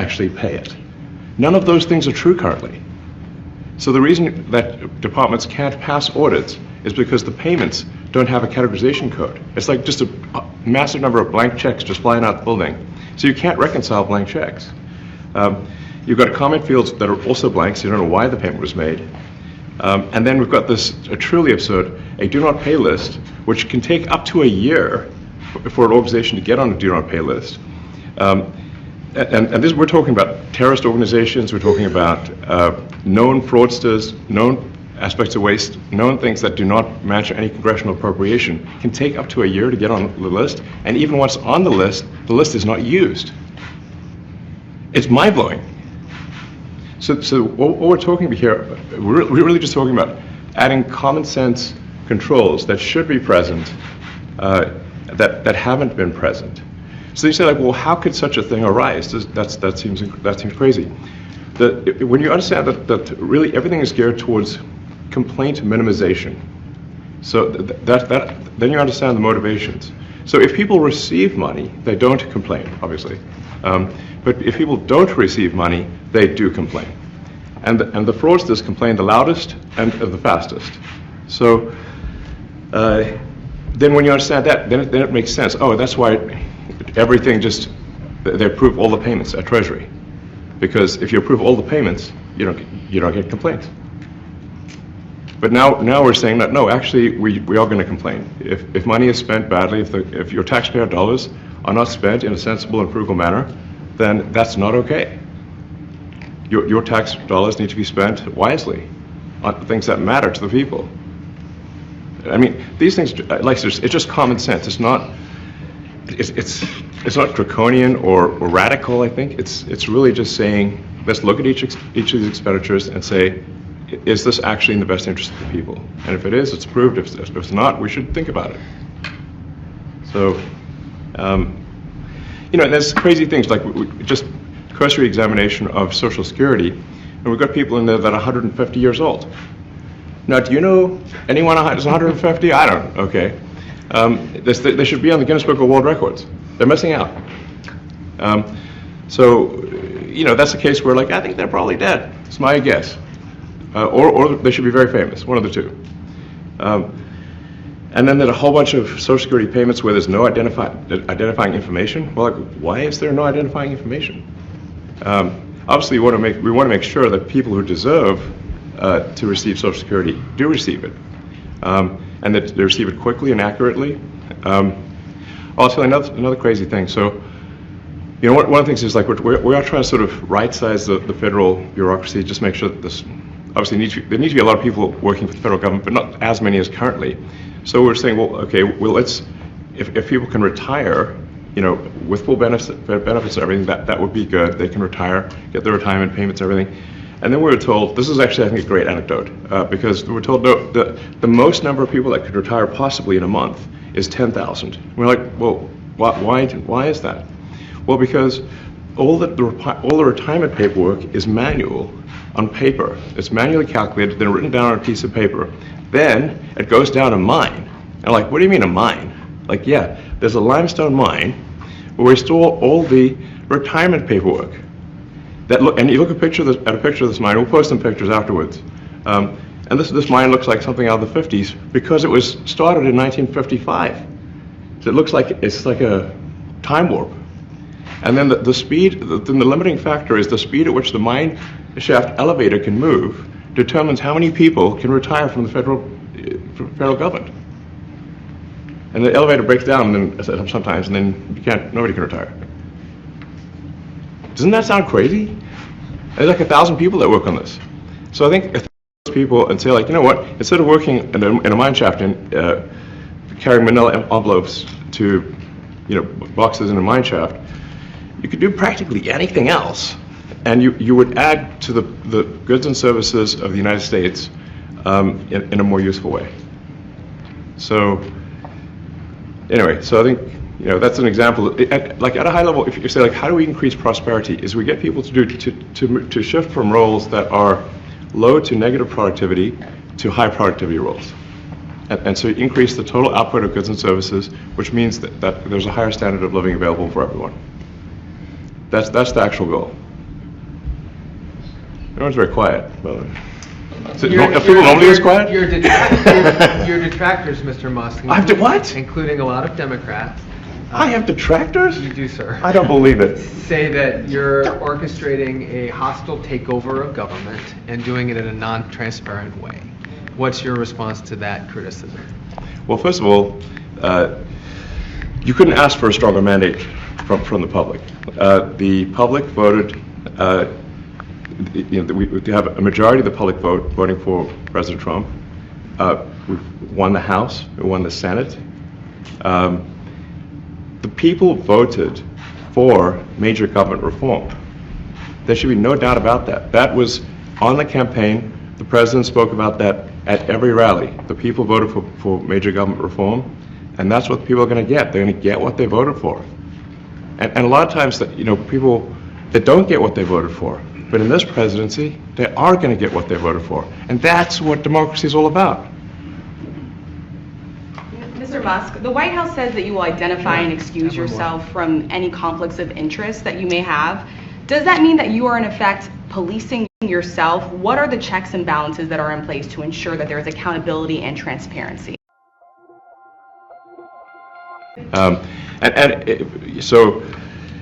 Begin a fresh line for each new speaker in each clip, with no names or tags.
actually pay it. None of those things are true currently. So the reason that departments can't pass audits is because the payments don't have a categorization code. It's like just a massive number of blank checks just flying out the building. So you can't reconcile blank checks. You've got comment fields that are also blank, so you don't know why the payment was made. And then we've got this truly absurd, a do not pay list, which can take up to a year for an organization to get on a do not pay list. And this, we're talking about terrorist organizations, we're talking about known fraudsters, known aspects of waste, known things that do not match any congressional appropriation, can take up to a year to get on the list, and even once on the list is not used. It's mind-blowing. So what we're talking about here, we're really just talking about adding common sense controls that should be present, that haven't been present. So you say, like, well, how could such a thing arise? That seems crazy. When you understand that really everything is geared towards complaint minimization, so then you understand the motivations. So if people receive money, they don't complain, obviously. But if people don't receive money, they do complain. And the fraudsters complain the loudest and the fastest. So then when you understand that, then it makes sense. Oh, that's why everything they approve all the payments at Treasury. Because if you approve all the payments, you don't get complaints. But now we're saying that, no, actually, we are going to complain. If money is spent badly, if your taxpayer dollars are not spent in a sensible and frugal manner, then that's not okay. Your tax dollars need to be spent wisely on things that matter to the people. I mean, these things, like, it's just common sense. It's not draconian or radical, I think. It's really just saying, let's look at each of these expenditures and say, is this actually in the best interest of the people? And if it is, it's approved. If it's not, we should think about it. So, there's crazy things like just cursory examination of Social Security, and we've got people in there that are 150 years old. Now, do you know anyone who's 150? I don't. Okay. They should be on the Guinness Book of World Records. They're missing out. That's a case where, like, I think they're probably dead. It's my guess. Or they should be very famous, one of the two. And then there's a whole bunch of Social Security payments where there's no identifying information. Well, like, why is there no identifying information? Obviously, we want to make sure that people who deserve to receive Social Security do receive it, and that they receive it quickly and accurately. Also, another crazy thing. So, one of the things is, like, we are trying to sort of right-size the federal bureaucracy, just make sure that this. Obviously, there need to be a lot of people working for the federal government, but not as many as currently. So we're saying, well, okay, well, if people can retire, with full benefits and everything, that would be good. They can retire, get their retirement payments, everything. And then we were told, this is actually, I think, a great anecdote, because we were told, no, the most number of people that could retire possibly in a month is 10,000. We're like, well, why is that? Well, because all the retirement paperwork is manual on paper. It's manually calculated, then written down on a piece of paper. Then it goes down a mine. And like, what do you mean a mine? Like, yeah, there's a limestone mine where we store all the retirement paperwork. And you look at a picture of this mine. We'll post some pictures afterwards. And this mine looks like something out of the 50s because it was started in 1955. So it looks like it's like a time warp. And then the speed, the limiting factor is the speed at which the mine shaft elevator can move determines how many people can retire from the federal government. And the elevator breaks down sometimes, and then nobody can retire. Doesn't that sound crazy? There's like 1,000 people that work on this. So I think if those people and say, like, you know what, instead of working in a mine shaft and carrying manila envelopes to boxes in a mine shaft, you could do practically anything else, and you would add to the goods and services of the United States in a more useful way. So anyway, so I think that's an example. Like at a high level, if you say, like, how do we increase prosperity? Is we get people to shift from roles that are low to negative productivity to high productivity roles, and so increase the total output of goods and services, which means that there's a higher standard of living available for everyone. That's the actual goal. Everyone's very quiet. Well, are
Your-
people normally this quiet?
Your detractors, Mr. Musk,
I have to what?
including a lot of Democrats,
I have detractors?
you do, sir,
I don't believe it.
say that you're orchestrating a hostile takeover of government and doing it in a non-transparent way. What's your response to that criticism?
Well, first of all, you couldn't ask for a stronger mandate from the public. The public voted. We have a majority of the public voting for President Trump. We've won the House. We won the Senate. The people voted for major government reform. There should be no doubt about that. That was on the campaign. The president spoke about that at every rally. The people voted for major government reform, and that's what people are going to get. They're going to get what they voted for. And a lot of times, people that don't get what they voted for, but in this presidency, they are going to get what they voted for. And that's what democracy is all about.
Mr. Musk, the White House says that you will identify and excuse yourself from any conflicts of interest that you may have. Does that mean that you are in effect policing yourself? What are the checks and balances that are in place to ensure that there is accountability and transparency?
So,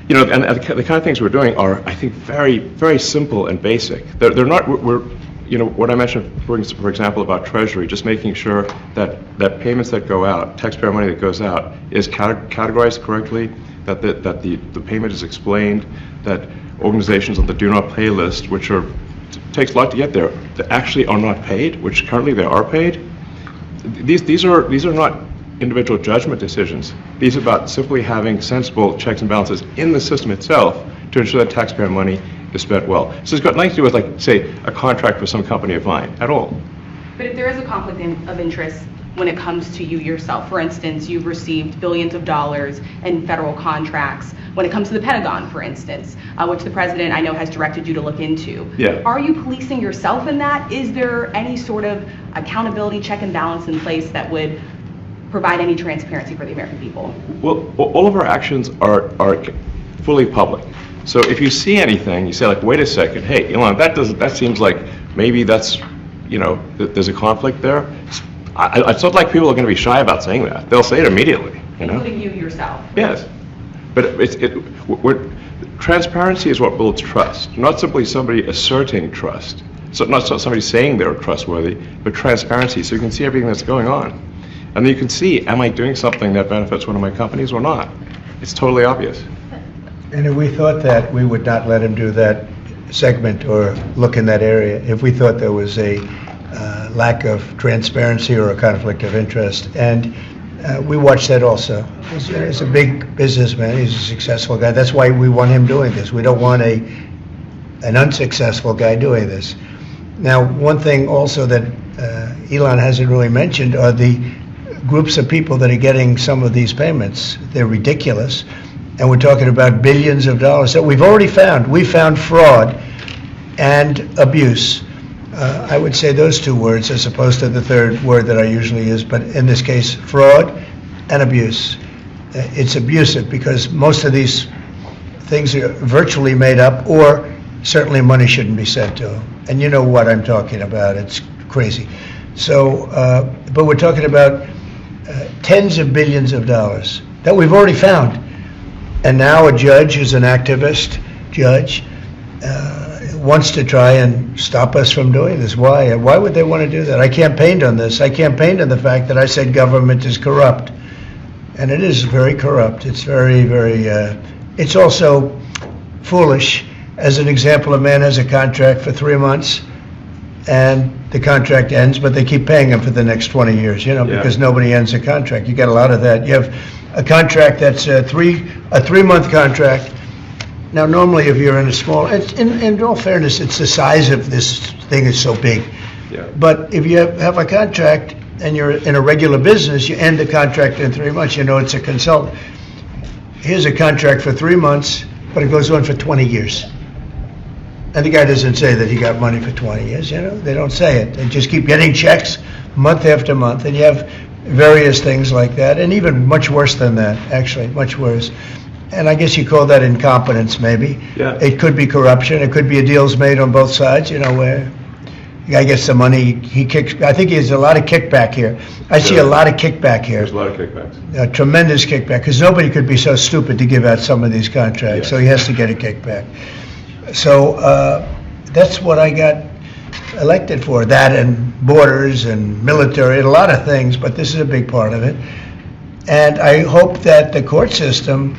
the kind of things we're doing are, I think, very, very simple and basic. They're not. What I mentioned, for example, about Treasury, just making sure that payments that go out, taxpayer money that goes out, is categorized correctly, that the payment is explained, that organizations on the do not pay list, which takes a lot to get there, that actually are not paid, which currently they are paid. These are not individual judgment decisions. These are about simply having sensible checks and balances in the system itself to ensure that taxpayer money is spent well. So it's got nothing to do with, like, say, a contract for some company of mine at all.
But if there is a conflict of interest when it comes to you yourself, for instance, you've received billions of dollars in federal contracts when it comes to the Pentagon, for instance, which the president, I know, has directed you to look into.
Yeah.
Are you policing yourself in that? Is there any sort of accountability check and balance in place that would provide any transparency for the American people?
Well, all of our actions are fully public. So if you see anything, you say, like, wait a second, hey, Elon, that seems like maybe that's, there's a conflict there. It's not like people are going to be shy about saying that. They'll say it immediately,
Including you yourself.
Yes. But transparency is what builds trust, not simply somebody asserting trust. So not somebody saying they're trustworthy, but transparency, so you can see everything that's going on. And then you can see, am I doing something that benefits one of my companies or not? It's totally obvious.
And if we thought that, we would not let him do that segment or look in that area if we thought there was a lack of transparency or a conflict of interest. And we watch that also. He's a big businessman. He's a successful guy. That's why we want him doing this. We don't want an unsuccessful guy doing this. Now, one thing also that Elon hasn't really mentioned are the groups of people that are getting some of these payments. They're ridiculous. And we're talking about billions of dollars that we've already found. We found fraud and abuse. I would say those two words as opposed to the third word that I usually use, but in this case, fraud and abuse. It's abusive because most of these things are virtually made up, or certainly money shouldn't be sent to them. And you know what I'm talking about. It's crazy. So, but we're talking about tens of billions of dollars that we've already found. And now a judge who's an activist judge wants to try and stop us from doing this. Why? Why would they want to do that? I campaigned on this. I campaigned on the fact that I said government is corrupt. And it is very corrupt. It's very, very, it's also foolish. As an example, a man has a contract for 3 months and the contract ends, but they keep paying him for the next 20 years, because nobody ends a contract. You get a lot of that. You have a contract that's a 3-month contract. Now, normally, if you're in a small, in all fairness, it's the size of this thing is so big.
Yeah.
But if you have a contract and you're in a regular business, you end the contract in 3 months. It's a consultant. Here's a contract for 3 months, but it goes on for 20 years. And the guy doesn't say that he got money for 20 years, They don't say it. They just keep getting checks month after month. And you have various things like that, and even much worse than that, actually, much worse. and I guess you call that incompetence, maybe.
Yeah.
It could be corruption, it could be a deal's made on both sides, where the guy gets the money, he kicks, I think there's a lot of kickback here. I see a lot of kickback here.
There's a lot of kickbacks.
A tremendous kickback, because nobody could be so stupid to give out some of these contracts,
Yes.
so he has to get a kickback. So that's what I got elected for, that and borders and military, and a lot of things, but this is a big part of it. And I hope that the court system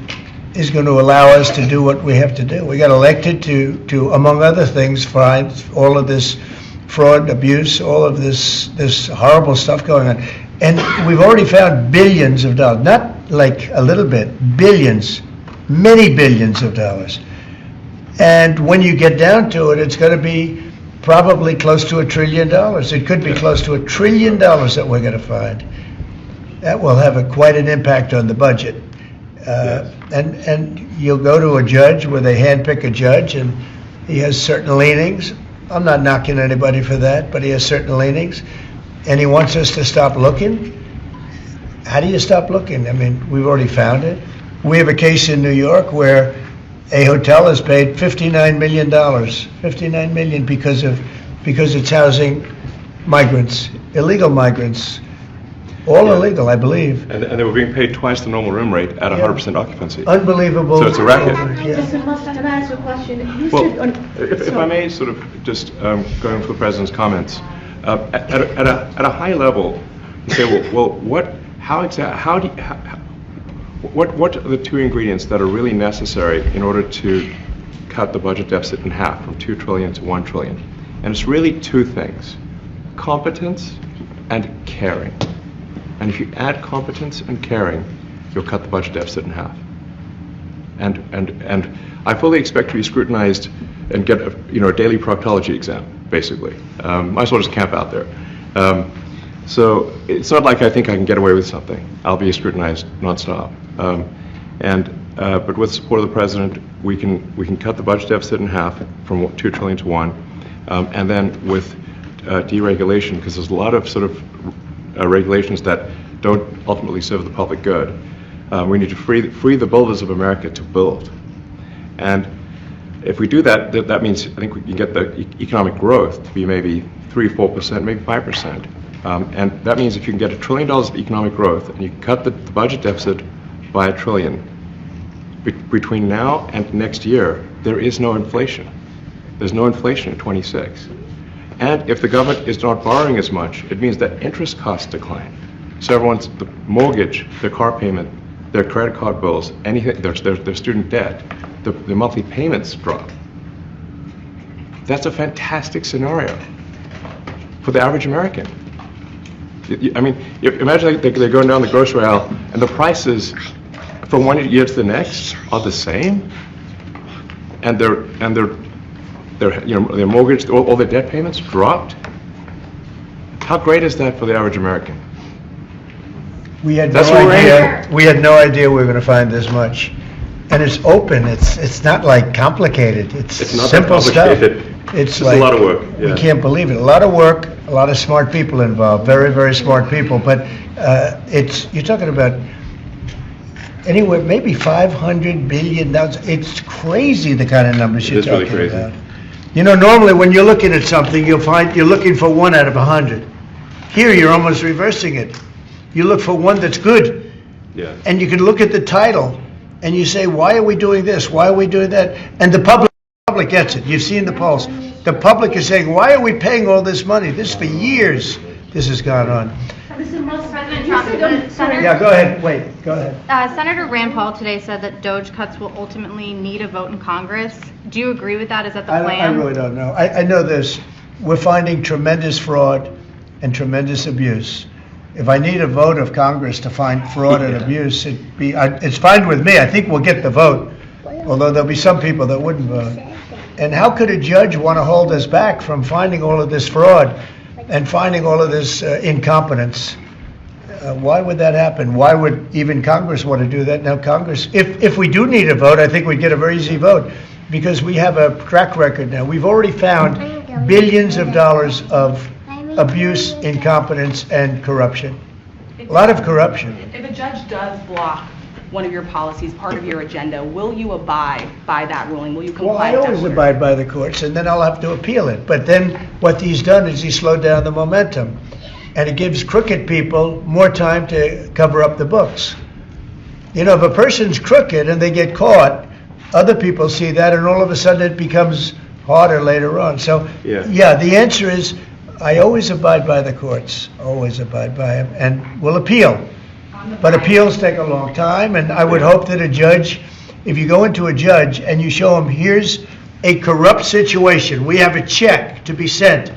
is going to allow us to do what we have to do. We got elected to among other things, find all of this fraud, abuse, all of this horrible stuff going on. And we've already found billions of dollars, not like a little bit, billions, many billions of dollars. And when you get down to it, it's going to be probably close to $1 trillion. It could be close to $1 trillion that we're going to find. That will have quite an impact on the budget. And you'll go to a judge where they handpick a judge, and he has certain leanings. I'm not knocking anybody for that, but he has certain leanings, and he wants us to stop looking. How do you stop looking? I mean, we've already found it. We have a case in New York where a hotel has paid $59 million, $59 million because it's housing migrants, illegal migrants, all illegal, I believe.
And they were being paid twice the normal room rate at 100% occupancy.
Unbelievable.
So it's a racket.
Yeah.
Mr. Musk, can I ask you a question? You
Well,
said
if I may sort of just going for the President's comments, at a high level, you say, well, what are the two ingredients that are really necessary in order to cut the budget deficit in half from 2 trillion to 1 trillion? And it's really two things: competence and caring. And if you add competence and caring, you'll cut the budget deficit in half. And I fully expect to be scrutinized and get a daily proctology exam, basically. Might as well just camp out there. So it's not like I think I can get away with something. I'll be scrutinized nonstop. But with support of the President, we can cut the budget deficit in half from 2 trillion to 1, and then with deregulation, because there's a lot of sort of regulations that don't ultimately serve the public good. We need to free the builders of America to build. And if we do that, that means I think we can get the economic growth to be maybe 3-4%, maybe 5%. And that means if you can get $1 trillion of economic growth and you can cut the budget deficit by $1 trillion, between now and next year, there is no inflation. There's no inflation in 26. And if the government is not borrowing as much, it means that interest costs decline. So the mortgage, their car payment, their credit card bills, anything, their student debt, the monthly payments drop. That's a fantastic scenario for the average American. I mean, imagine they're going down the grocery aisle and the prices from one year to the next are the same, and their mortgage, all their debt payments dropped. How great is that for the average American?
We had
That's
no
what we're
idea. We had no idea we were going to find this much, and it's open. It's not like complicated. It's
not that
simple stuff.
complicated.
It's
Just
like
a lot of work. Yeah.
we can't believe it. A lot of work, a lot of smart people involved. Very, very smart people. But you're talking about anywhere maybe $500 billion. It's crazy the kind of numbers you're
It is really
talking
crazy.
about. Normally when you're looking at something, you'll find you're looking for 1 out of 100. Here you're almost reversing it. You look for one that's good.
Yeah.
And you can look at the title and you say, why are we doing this? Why are we doing that? And the public gets it. You've seen the polls. The public is saying, why are we paying all this money? This for years, this has gone on.
Mr. Musk,
President
you
Trump,
said-
Senator-
Yeah, go ahead. Wait, go ahead.
Senator Rand Paul today said that DOGE cuts will ultimately need a vote in Congress. Do you agree with that? Is that the
I
plan?
really don't know. I know this. We're finding tremendous fraud and tremendous abuse. If I need a vote of Congress to find fraud and abuse, it's fine with me. I think we'll get the vote, although there'll be some people that wouldn't vote. And how could a judge want to hold us back from finding all of this fraud and finding all of this incompetence? Why would that happen? Why would even Congress want to do that? Now, Congress, if we do need a vote, I think we'd get a very easy vote because we have a track record now. We've already found billions of dollars of abuse, incompetence, and corruption. A lot of corruption.
If a judge does block one of your policies, part of your agenda. Will you abide by that ruling? Will you comply
Well, I
with that
always
order?
abide by the courts, and then I'll have to appeal it. But then what he's done is he slowed down the momentum, and it gives crooked people more time to cover up the books. You know, if a person's crooked and they get caught, other people see that, and all of a sudden it becomes harder later on. So,
Yeah.
the answer is I always abide by the courts, always abide by them, and will appeal. But appeals take a long time, and I would hope that a judge, if you go into a judge and you show him, here's a corrupt situation, we have a check to be sent,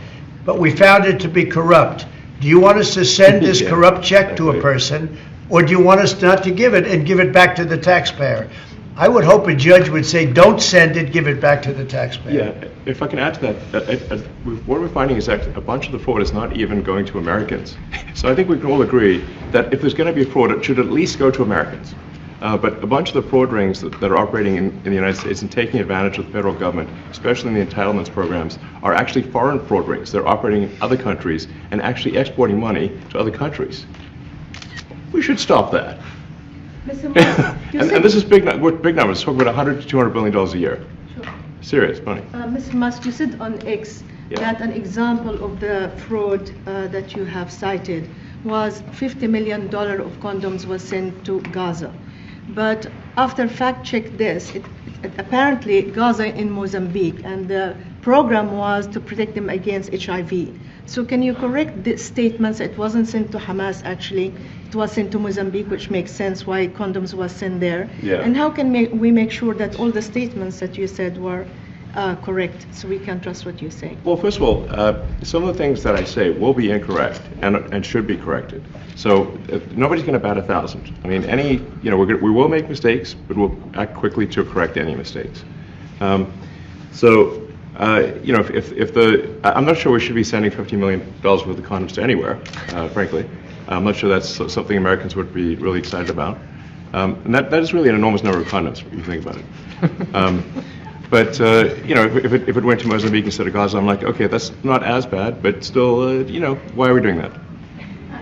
but we found it to be corrupt. Do you want us to send this
Yeah,
corrupt check to a
exactly.
person, or do you want us not to give it and give it back to the taxpayer? I would hope a judge would say, don't send it, give it back to the taxpayer.
Yeah, if I can add to that, what we're finding is that a bunch of the fraud is not even going to Americans. So I think we can all agree that if there's going to be a fraud, it should at least go to Americans. But a bunch of the fraud rings that are operating in the United States and taking advantage of the federal government, especially in the entitlements programs, are actually foreign fraud rings. They're operating in other countries and actually exporting money to other countries. We should stop that.
Mr. Musk, you
And
said,
this is big numbers. Talk about $100 to $200 billion a year. Serious money.
Mr. Musk, you said on X
Yeah.
that an example of the fraud that you have cited was $50 million of condoms was sent to Gaza. But after fact check this, apparently Gaza in Mozambique, and the program was to protect them against HIV. So can you correct the statements? It wasn't sent to Hamas actually, it was sent to Mozambique, which makes sense why condoms was sent there.
Yeah.
And how can we make sure that all the statements that you said were correct, so we can trust what you say?
Well, first of all, some of the things that I say will be incorrect and should be corrected. So nobody's going to bat 1,000. I mean, we will make mistakes, but we'll act quickly to correct any mistakes. I'm not sure we should be sending $50 million worth of condoms to anywhere, frankly. I'm not sure that's something Americans would be really excited about. And that is really an enormous number of condoms, if you think about it. But if it went to Mozambique instead of Gaza, I'm like, okay, that's not as bad, but still, why are we doing that?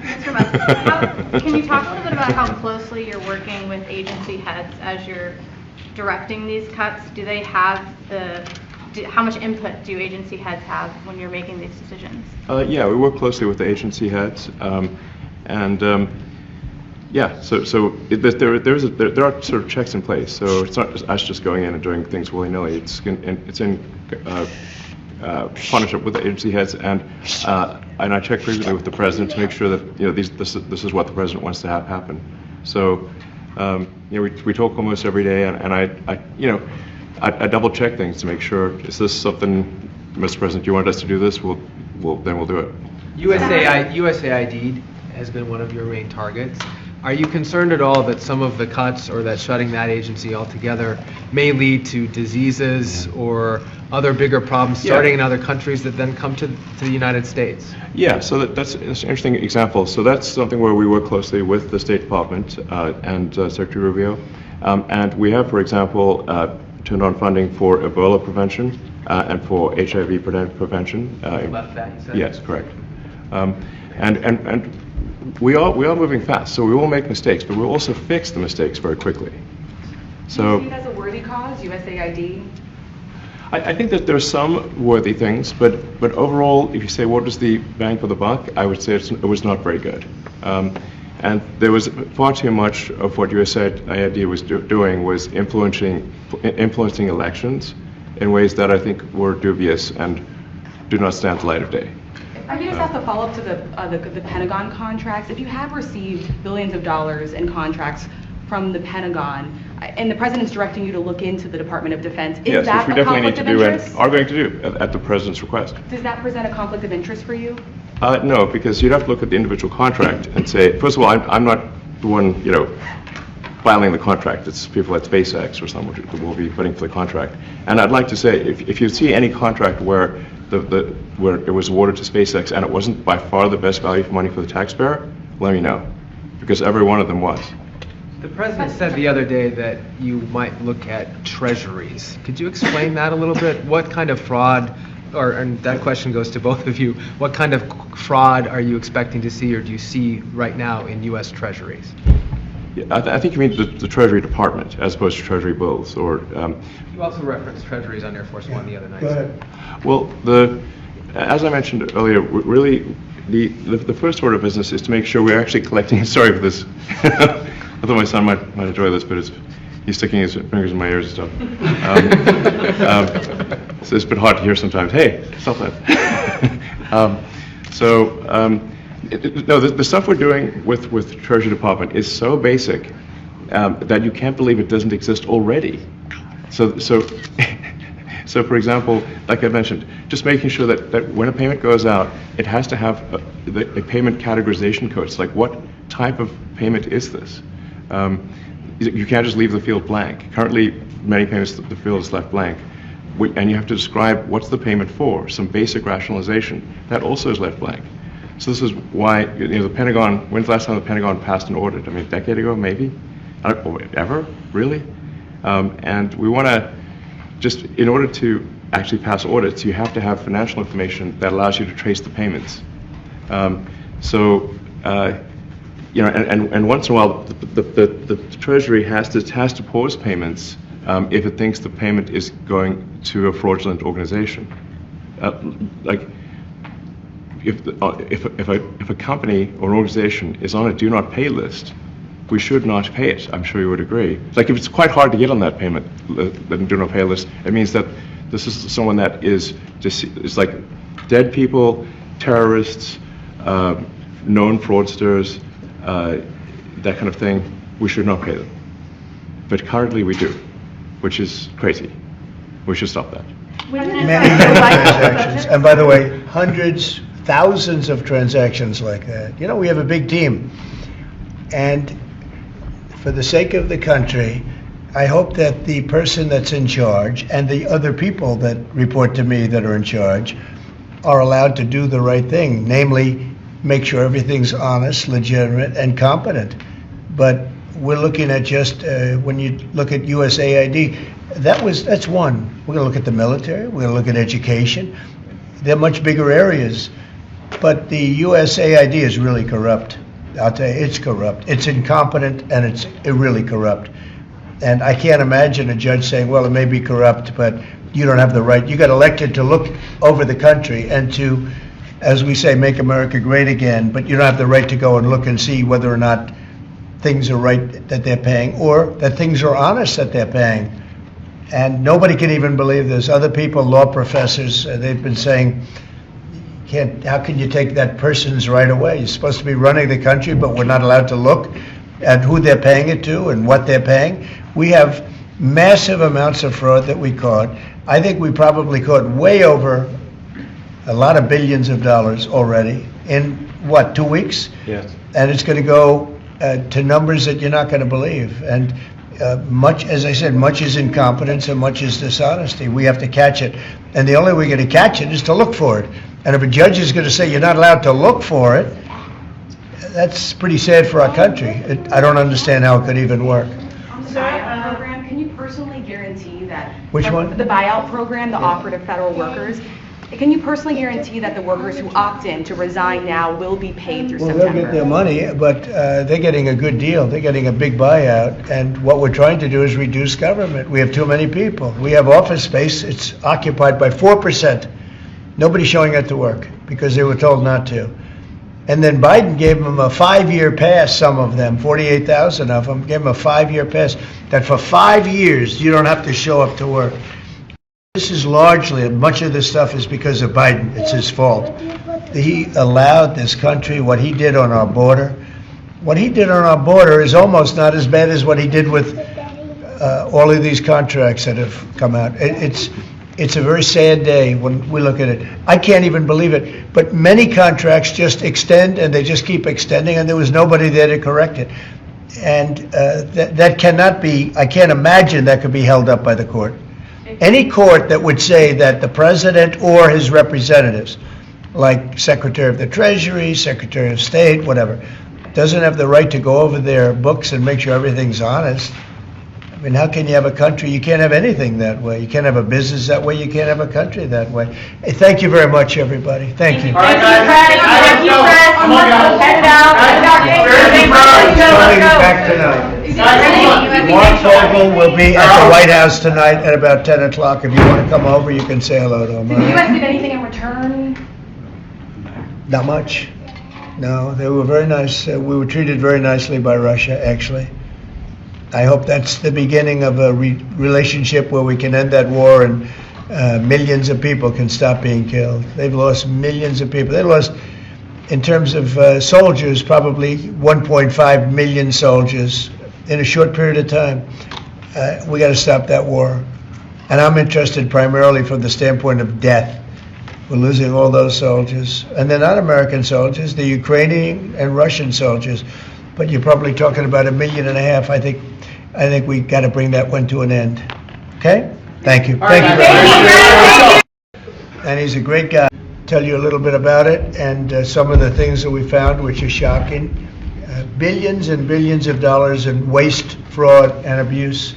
Mr. Musk, can you talk a little bit about how closely you're working with agency heads as you're directing these cuts? Do they have how much input do agency heads have when you're making these decisions?
Yeah, we work closely with the agency heads, there are sort of checks in place. So it's not just us just going in and doing things willy-nilly. It's in partnership with the agency heads, and I check frequently with the president to make sure that this is what the president wants to have happen. So we talk almost every day, and I double check things to make sure, is this something, Mr. President, you want us to do this? Then we'll do it.
USAID has been one of your main targets. Are you concerned at all that some of the cuts or that shutting that agency altogether may lead to diseases or other bigger problems starting in other countries that then come to the United States?
Yeah, so that's an interesting example. So that's something where we work closely with the State Department and Secretary Rubio. And we have, for example, turned on funding for Ebola prevention and for HIV prevention.
Left that, you said?
Yes, correct. And we are moving fast, so we will make mistakes, but we'll also fix the mistakes very quickly.
Do you
So
see it as a worthy cause, USAID?
I think that there are some worthy things, but overall, if you say what was the bang for the buck, I would say it was not very good. And there was far too much of what USAID was doing was influencing elections in ways that I think were dubious and do not stand the light of day.
I can just ask a follow-up to the Pentagon contracts. If you have received billions of dollars in contracts from the Pentagon, and the president's directing you to look into the Department of Defense, is
Yes,
that
which we
a
definitely need
conflict
to
of
do
interest?
and are going to do at the president's request.
Does that present a conflict of interest for you?
No, because you'd have to look at the individual contract and say, first of all, I'm not the one, filing the contract. It's people at SpaceX or someone who will be putting for the contract. And I'd like to say, if you see any contract where where it was awarded to SpaceX and it wasn't by far the best value for money for the taxpayer, let me know, because every one of them was.
The president said the other day that you might look at treasuries. Could you explain that a little bit? What kind of fraud, and that question goes to both of you, what kind of fraud are you expecting to see or do you see right now in U.S. treasuries?
I think you mean the Treasury Department as opposed to Treasury bills, or.
You also referenced treasuries on Air Force One the other night.
Go ahead.
Well, as I mentioned earlier, really, the first order of business is to make sure we're actually collecting. Sorry for this. I thought my son might enjoy this, but he's sticking his fingers in my ears and stuff. So it's been hard to hear sometimes. Hey, stop that. No, the stuff we're doing with the Treasury Department is so basic that you can't believe it doesn't exist already. So for example, like I mentioned, just making sure that when a payment goes out, it has to have a payment categorization code. It's like, what type of payment is this? You can't just leave the field blank. Currently, many payments, the field is left blank. And you have to describe what's the payment for, some basic rationalization. That also is left blank. So this is why, the Pentagon, when's the last time the Pentagon passed an audit? I mean, a decade ago, maybe? Ever? Really? And we want to, just in order to actually pass audits, you have to have financial information that allows you to trace the payments. And once in a while, the Treasury has to pause payments if it thinks the payment is going to a fraudulent organization. If a company or an organization is on a do not pay list, we should not pay it. I'm sure you would agree. Like, if it's quite hard to get on that payment, the do not pay list, it means that this is someone that is just, it's like dead people, terrorists, known fraudsters, that kind of thing. We should not pay them. But currently we do, which is crazy. We should stop that.
Many transactions. And by the way, hundreds, thousands of transactions like that. We have a big team. And for the sake of the country, I hope that the person that's in charge and the other people that report to me that are in charge are allowed to do the right thing, namely make sure everything's honest, legitimate, and competent. But we're looking at just, when you look at USAID, that's one. We're going to look at the military, we're going to look at education. They're much bigger areas. But the USAID is really corrupt. I'll tell you, it's corrupt. It's incompetent, and it's really corrupt. And I can't imagine a judge saying, well, it may be corrupt, but you don't have the right. You got elected to look over the country and to, as we say, make America great again, but you don't have the right to go and look and see whether or not things are right that they're paying, or that things are honest that they're paying. And nobody can even believe this. Other people, law professors, they've been saying, how can you take that person's right away? You're supposed to be running the country, but we're not allowed to look at who they're paying it to and what they're paying. We have massive amounts of fraud that we caught. I think we probably caught way over a lot of billions of dollars already in, 2 weeks?
Yes.
And it's going to go to numbers that you're not going to believe. And much, as I said, much is incompetence and much is dishonesty. We have to catch it. And the only way we're going to catch it is to look for it. And if a judge is going to say you're not allowed to look for it, that's pretty sad for our country. I don't understand how it could even work.
On the buyout program, can you personally guarantee that?
Which one?
The buyout program, the operative federal workers. Can you personally guarantee that the workers who opt in to resign now will be paid through September?
Well, they'll get their money, but they're getting a good deal. They're getting a big buyout. And what we're trying to do is reduce government. We have too many people. We have office space. It's occupied by 4%. Nobody's showing up to work because they were told not to. And then Biden gave them a 5-year pass, some of them, 48,000 of them, gave them a 5-year pass, that for 5 years you don't have to show up to work. This is largely, much of this stuff is because of Biden. It's his fault. He allowed this country, what he did on our border. What he did on our border is almost not as bad as what he did with all of these contracts that have come out. It's a very sad day when we look at it. I can't even believe it. But many contracts just extend, and they just keep extending, and there was nobody there to correct it. And that cannot be, I can't imagine that could be held up by the court. Any court that would say that the president or his representatives, like Secretary of the Treasury, Secretary of State, whatever, doesn't have the right to go over their books and make sure everything's honest, I mean, how can you have a country? You can't have anything that way. You can't have a business that way. You can't have a country that way. Hey, thank you very much, everybody. Thank you.
All right, guys.
Thank you, Fred.
Come on, guys.
Head out.
Starting back tonight. Mark Vogel will be at the White House tonight at about 10 o'clock. If you want to come over, you can say hello to him.
Did the U.S. give anything in return?
Not much. No, they were very nice. We were treated very nicely by Russia, actually. I hope that's the beginning of a relationship where we can end that war and millions of people can stop being killed. They've lost millions of people. They lost, in terms of soldiers, probably 1.5 million soldiers in a short period of time. We got to stop that war. And I'm interested primarily from the standpoint of death. We're losing all those soldiers. And they're not American soldiers, they're Ukrainian and Russian soldiers. But you're probably talking about 1.5 million. I think we got to bring that one to an end. Okay? Thank you. Thank you very much. And he's a great guy. Tell you a little bit about it and some of the things that we found, which are shocking. Billions and billions of dollars in waste, fraud, and abuse.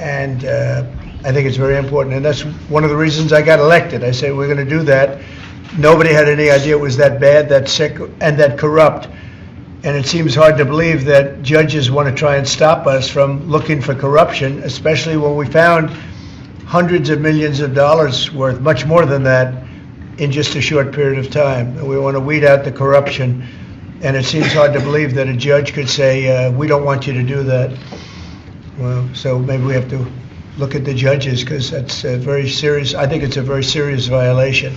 And I think it's very important. And that's one of the reasons I got elected. I said, we're going to do that. Nobody had any idea it was that bad, that sick, and that corrupt. And it seems hard to believe that judges want to try and stop us from looking for corruption, especially when we found hundreds of millions of dollars worth, much more than that, in just a short period of time. And we want to weed out the corruption. And it seems hard to believe that a judge could say, we don't want you to do that. Well, so maybe we have to look at the judges, because that's a very serious, I think it's a very serious violation.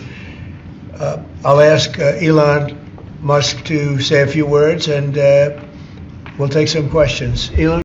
I'll ask Elon Musk to say a few words, and we'll take some questions. Elon?